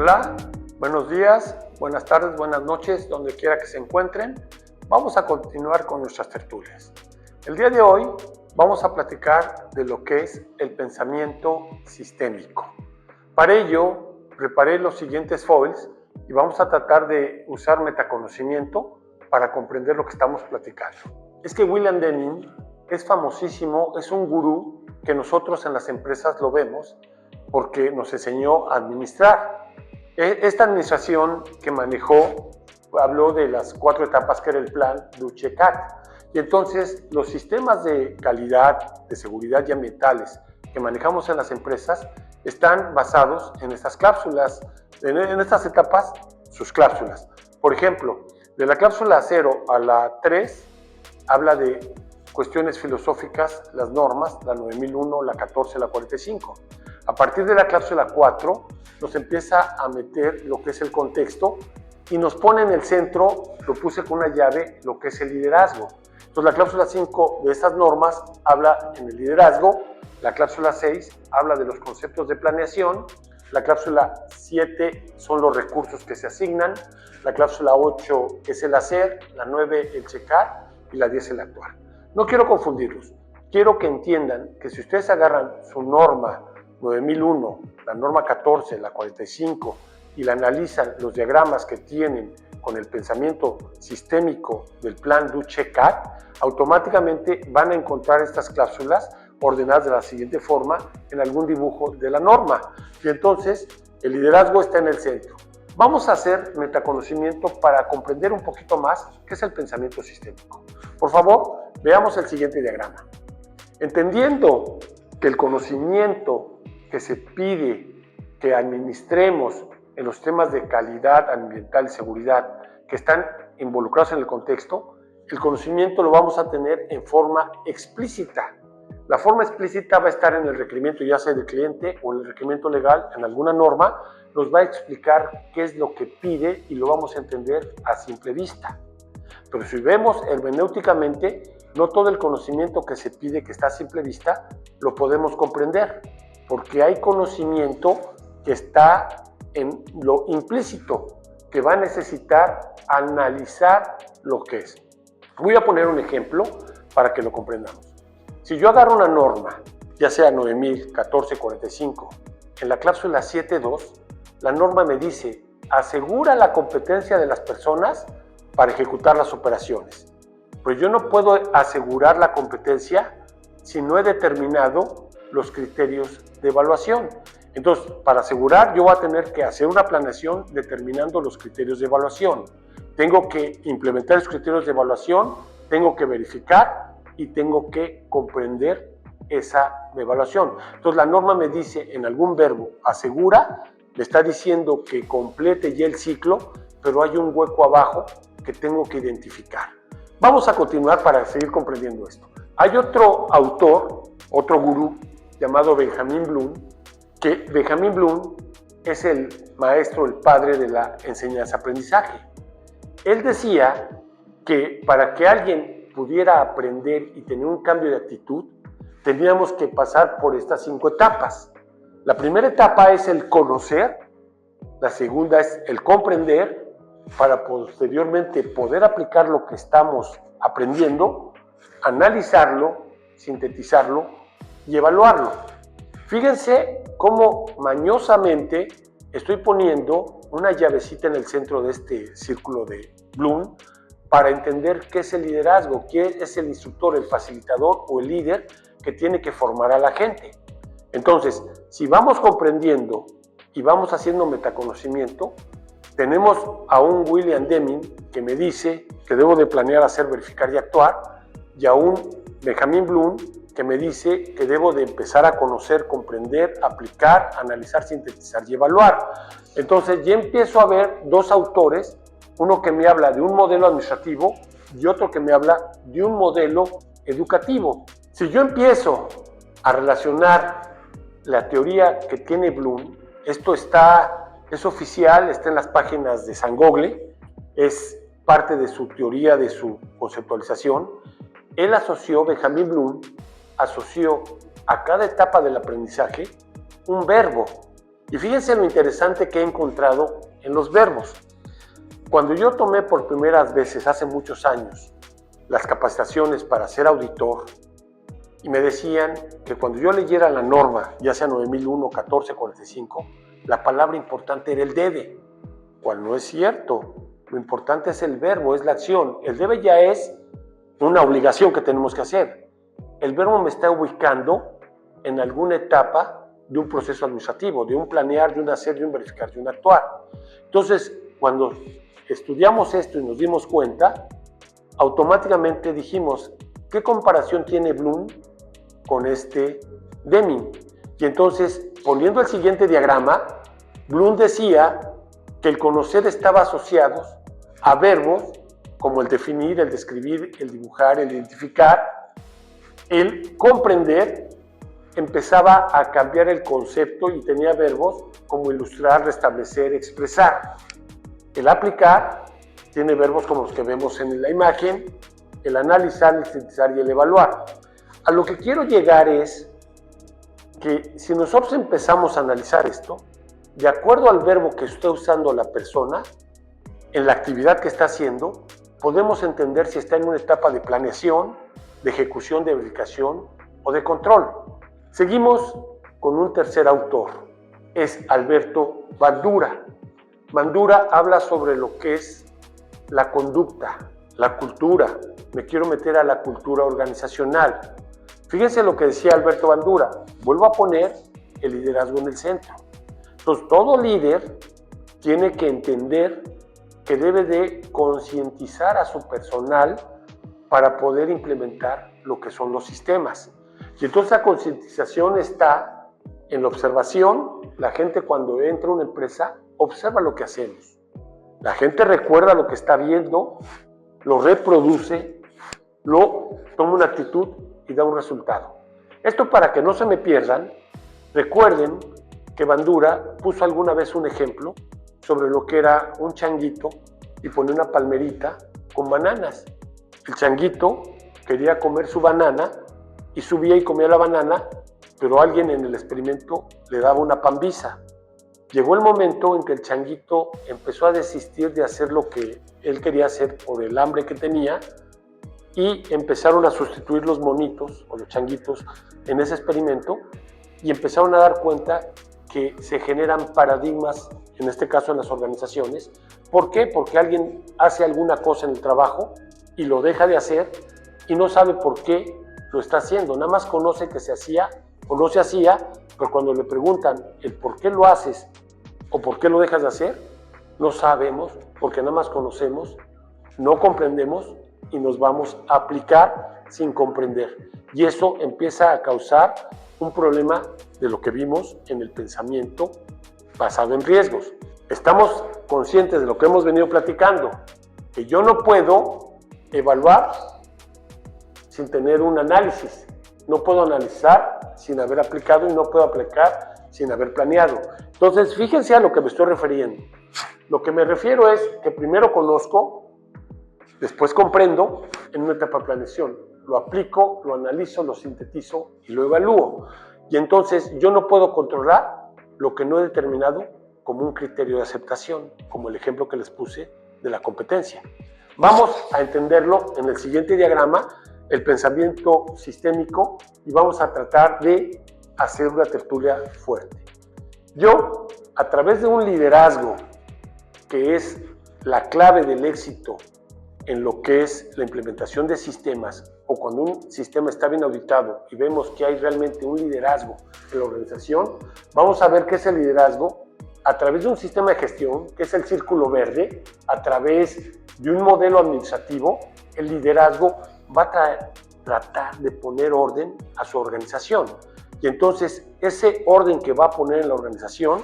Hola, buenos días, buenas tardes, buenas noches, donde quiera que se encuentren. Vamos a continuar con nuestras tertulias. El día de hoy vamos a platicar de lo que es el pensamiento sistémico. Para ello, preparé los siguientes foils y vamos a tratar de usar metaconocimiento para comprender lo que estamos platicando. Es que William Deming es famosísimo, es un gurú que nosotros en las empresas lo vemos porque nos enseñó a administrar. Esta administración que manejó habló de las 4 etapas que era el plan Duche-Cat. Y entonces los sistemas de calidad, de seguridad y ambientales que manejamos en las empresas están basados en estas cláusulas, en estas etapas, sus cláusulas. Por ejemplo, de la cláusula 0 a la 3 habla de cuestiones filosóficas, las normas, la 9001, la 14, la 45. A partir de la cláusula 4 nos empieza a meter lo que es el contexto y nos pone en el centro, lo puse con una llave, lo que es el liderazgo. Entonces la cláusula 5 de estas normas habla en el liderazgo, la cláusula 6 habla de los conceptos de planeación, la cláusula 7 son los recursos que se asignan, la cláusula 8 es el hacer, la 9 el checar y la 10 el actuar. No quiero confundirlos, quiero que entiendan que si ustedes agarran su norma 9001, la norma 14, la 45 y la analizan los diagramas que tienen con el pensamiento sistémico del plan Duche-Cat, automáticamente van a encontrar estas cláusulas ordenadas de la siguiente forma en algún dibujo de la norma. Y entonces el liderazgo está en el centro. Vamos a hacer metaconocimiento para comprender un poquito más qué es el pensamiento sistémico. Por favor, veamos el siguiente diagrama. Entendiendo que el conocimiento que se pide que administremos en los temas de calidad ambiental y seguridad que están involucrados en el contexto, el conocimiento lo vamos a tener en forma explícita. La forma explícita va a estar en el requerimiento, ya sea del cliente o en el requerimiento legal, en alguna norma, nos va a explicar qué es lo que pide y lo vamos a entender a simple vista. Pero si vemos hermenéuticamente, no todo el conocimiento que se pide que está a simple vista lo podemos comprender, porque hay conocimiento que está en lo implícito, que va a necesitar analizar lo que es. Voy a poner un ejemplo para que lo comprendamos. Si yo agarro una norma, ya sea 9000, 14, 45, en la cláusula 7.2, la norma me dice, asegura la competencia de las personas para ejecutar las operaciones. Pero yo no puedo asegurar la competencia si no he determinado los criterios de evaluación. Entonces, para asegurar, yo voy a tener que hacer una planeación determinando los criterios de evaluación. Tengo que implementar los criterios de evaluación, tengo que verificar y tengo que comprender esa evaluación. Entonces, la norma me dice en algún verbo, asegura, me está diciendo que complete ya el ciclo, pero hay un hueco abajo que tengo que identificar. Vamos a continuar para seguir comprendiendo esto. Hay otro autor, otro gurú, llamado Benjamin Bloom, que Benjamin Bloom es el maestro, el padre de la enseñanza-aprendizaje. Él decía que para que alguien pudiera aprender y tener un cambio de actitud, teníamos que pasar por estas 5 etapas. La primera etapa es el conocer, la segunda es el comprender, para posteriormente poder aplicar lo que estamos aprendiendo, analizarlo, sintetizarlo y evaluarlo. Fíjense cómo mañosamente estoy poniendo una llavecita en el centro de este círculo de Bloom para entender qué es el liderazgo, quién es el instructor, el facilitador o el líder que tiene que formar a la gente. Entonces, si vamos comprendiendo y vamos haciendo metaconocimiento, tenemos a un William Deming que me dice que debo de planear, hacer, verificar y actuar, y a un Benjamin Bloom que me dice que debo de empezar a conocer, comprender, aplicar, analizar, sintetizar y evaluar. Entonces ya empiezo a ver 2 autores, uno que me habla de un modelo administrativo y otro que me habla de un modelo educativo. Si yo empiezo a relacionar la teoría que tiene Bloom, esto es oficial, está en las páginas de San Google, es parte de su teoría, de su conceptualización. Él Benjamin Bloom asoció a cada etapa del aprendizaje un verbo. Y fíjense lo interesante que he encontrado en los verbos. Cuando yo tomé por primeras veces, hace muchos años, las capacitaciones para ser auditor, y me decían que cuando yo leyera la norma, ya sea 9001, 1445, la palabra importante era el debe, cual no es cierto. Lo importante es el verbo, es la acción. El debe ya es una obligación que tenemos que hacer. El verbo me está ubicando en alguna etapa de un proceso administrativo, de un planear, de un hacer, de un verificar, de un actuar. Entonces, cuando estudiamos esto y nos dimos cuenta, automáticamente dijimos, ¿qué comparación tiene Bloom con este Deming? Y entonces, poniendo el siguiente diagrama, Bloom decía que el conocer estaba asociado a verbos como el definir, el describir, el dibujar, el identificar. El comprender empezaba a cambiar el concepto y tenía verbos como ilustrar, restablecer, expresar. El aplicar tiene verbos como los que vemos en la imagen, el analizar, el sintetizar y el evaluar. A lo que quiero llegar es que si nosotros empezamos a analizar esto, de acuerdo al verbo que esté usando la persona, en la actividad que está haciendo, podemos entender si está en una etapa de planeación, de ejecución, de verificación o de control. Seguimos con un tercer autor, es Alberto Bandura. Bandura habla sobre lo que es la conducta, la cultura. Me quiero meter a la cultura organizacional. Fíjense lo que decía Alberto Bandura. Vuelvo a poner el liderazgo en el centro. Entonces, todo líder tiene que entender que debe de concientizar a su personal para poder implementar lo que son los sistemas. Y entonces la concientización está en la observación. La gente cuando entra a una empresa observa lo que hacemos. La gente recuerda lo que está viendo, lo reproduce, lo toma una actitud y da un resultado. Esto para que no se me pierdan, recuerden que Bandura puso alguna vez un ejemplo sobre lo que era un changuito y ponía una palmerita con bananas. El changuito quería comer su banana y subía y comía la banana, pero alguien en el experimento le daba una pambiza. Llegó el momento en que el changuito empezó a desistir de hacer lo que él quería hacer por el hambre que tenía y empezaron a sustituir los monitos o los changuitos en ese experimento y empezaron a dar cuenta que se generan paradigmas, en este caso en las organizaciones. ¿Por qué? Porque alguien hace alguna cosa en el trabajo y lo deja de hacer y no sabe por qué lo está haciendo. Nada más conoce que se hacía o no se hacía, pero cuando le preguntan el por qué lo haces o por qué lo dejas de hacer, no sabemos, porque nada más conocemos, no comprendemos y nos vamos a aplicar sin comprender. Y eso empieza a causar un problema de lo que vimos en el pensamiento basado en riesgos. Estamos conscientes de lo que hemos venido platicando, que yo no puedo evaluar sin tener un análisis. No puedo analizar sin haber aplicado y no puedo aplicar sin haber planeado. Entonces, fíjense a lo que me estoy refiriendo. Lo que me refiero es que primero conozco, después comprendo en una etapa de planeación. Lo aplico, lo analizo, lo sintetizo y lo evalúo. Y entonces yo no puedo controlar lo que no he determinado como un criterio de aceptación, como el ejemplo que les puse de la competencia. Vamos a entenderlo en el siguiente diagrama, el pensamiento sistémico, y vamos a tratar de hacer una tertulia fuerte. Yo, a través de un liderazgo que es la clave del éxito en lo que es la implementación de sistemas, o cuando un sistema está bien auditado y vemos que hay realmente un liderazgo en la organización, vamos a ver qué es el liderazgo a través de un sistema de gestión, que es el círculo verde, a través de un modelo administrativo. El liderazgo va a tratar de poner orden a su organización. Y entonces ese orden que va a poner en la organización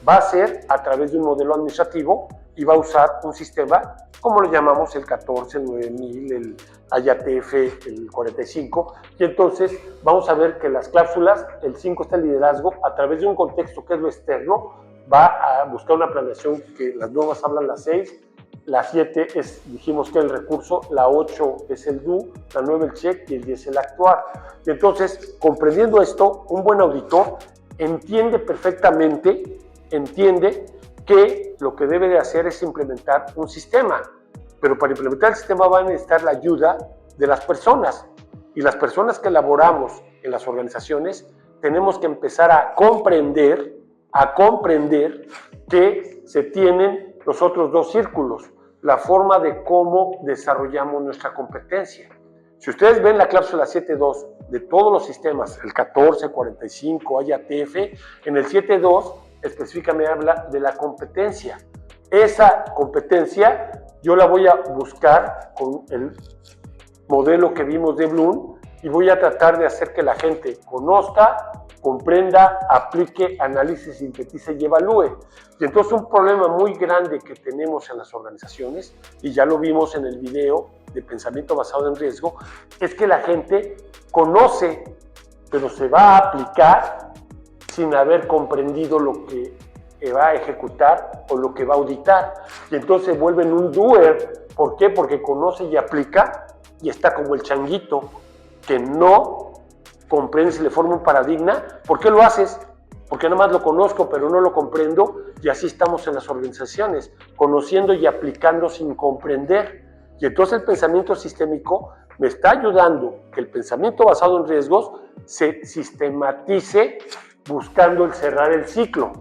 va a ser a través de un modelo administrativo y va a usar un sistema, como lo llamamos el 14, el 9000, el IATF, el 45. Y entonces vamos a ver que las cláusulas, el 5 está el liderazgo, a través de un contexto que es lo externo, va a buscar una planeación que las nuevas hablan las 6, la 7 es, dijimos que el recurso, la 8 es el do, la 9 el check y el 10 el actuar. Y entonces, comprendiendo esto, un buen auditor entiende perfectamente entiende que lo que debe de hacer es implementar un sistema, pero para implementar el sistema va a necesitar la ayuda de las personas, y las personas que elaboramos en las organizaciones tenemos que empezar a comprender que se tienen los otros dos círculos, la forma de cómo desarrollamos nuestra competencia. Si ustedes ven la cláusula 7.2 de todos los sistemas, el 14, 45, IATF, en el 7.2 específicamente habla de la competencia. Esa competencia yo la voy a buscar con el modelo que vimos de Bloom y voy a tratar de hacer que la gente conozca, comprenda, aplique, analice, sintetice y evalúe. Y entonces un problema muy grande que tenemos en las organizaciones, y ya lo vimos en el video de pensamiento basado en riesgo, es que la gente conoce, pero se va a aplicar sin haber comprendido lo que va a ejecutar o lo que va a auditar. Y entonces se vuelven un doer. ¿Por qué? Porque conoce y aplica y está como el changuito que no comprende, si le forma un paradigma. ¿Por qué lo haces? Porque nada más lo conozco, pero no lo comprendo, y así estamos en las organizaciones, conociendo y aplicando sin comprender. Y entonces el pensamiento sistémico me está ayudando que el pensamiento basado en riesgos se sistematice buscando el cerrar el ciclo.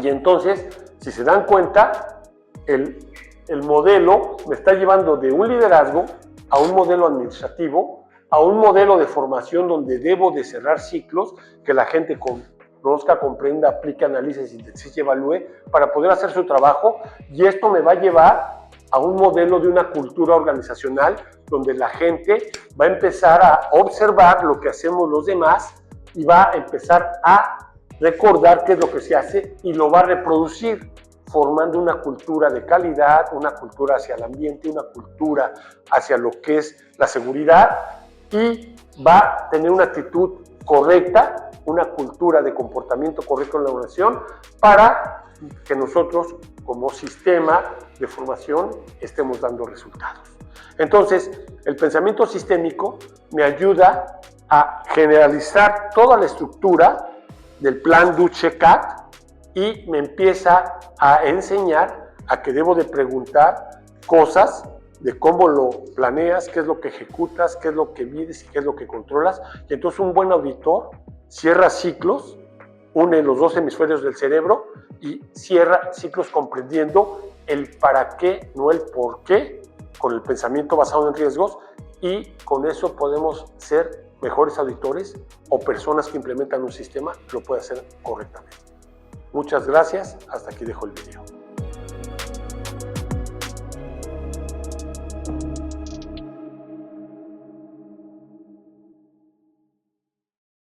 Y entonces, si se dan cuenta, el modelo me está llevando de un liderazgo a un modelo administrativo, a un modelo de formación donde debo de cerrar ciclos, que la gente conozca, comprenda, aplique, analice, sintetice y evalúe para poder hacer su trabajo. Y esto me va a llevar a un modelo de una cultura organizacional donde la gente va a empezar a observar lo que hacemos los demás y va a empezar a recordar qué es lo que se hace y lo va a reproducir, formando una cultura de calidad, una cultura hacia el ambiente, una cultura hacia lo que es la seguridad, y va a tener una actitud correcta, una cultura de comportamiento correcto en la organización para que nosotros como sistema de formación estemos dando resultados. Entonces, el pensamiento sistémico me ayuda a generalizar toda la estructura del plan Duche-Cat y me empieza a enseñar a que debo de preguntar cosas de cómo lo planeas, qué es lo que ejecutas, qué es lo que mides y qué es lo que controlas. Y entonces un buen auditor cierra ciclos, une los dos hemisferios del cerebro y cierra ciclos comprendiendo el para qué, no el por qué, con el pensamiento basado en riesgos, y con eso podemos ser mejores auditores o personas que implementan un sistema lo pueden hacer correctamente. Muchas gracias, hasta aquí dejo el video.